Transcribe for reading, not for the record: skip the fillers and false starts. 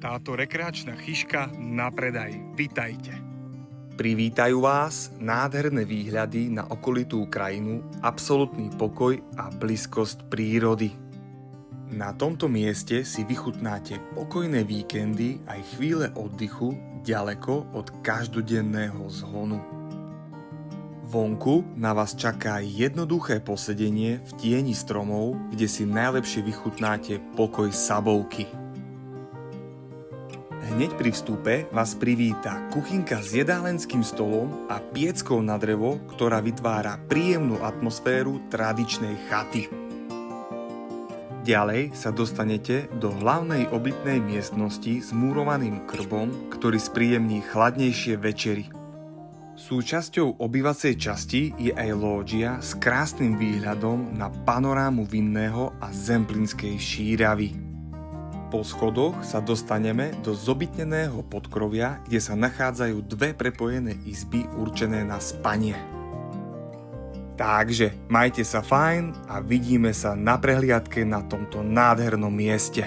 táto rekreačná chyška na predaj. Vitajte. Privítajú vás nádherné výhľady na okolitú krajinu, absolútny pokoj a blízkosť prírody. Na tomto mieste si vychutnáte pokojné víkendy aj chvíle oddychu ďaleko od každodenného zhonu. Vonku na vás čaká jednoduché posedenie v tieni stromov, kde si najlepšie vychutnáte pokoj Sabovky. Hneď pri vstupe vás privíta kuchynka s jedálenským stolom a pieckou na drevo, ktorá vytvára príjemnú atmosféru tradičnej chaty. Ďalej sa dostanete do hlavnej obytnej miestnosti s múrovaným krbom, ktorý spríjemní chladnejšie večery. Súčasťou obývacej časti je aj lóžia s krásnym výhľadom na panorámu Vinného a Zemplínskej šíravy. Po schodoch sa dostaneme do zobytneného podkrovia, kde sa nachádzajú dve prepojené izby určené na spanie. Takže majte sa fajn a vidíme sa na prehliadke na tomto nádhernom mieste.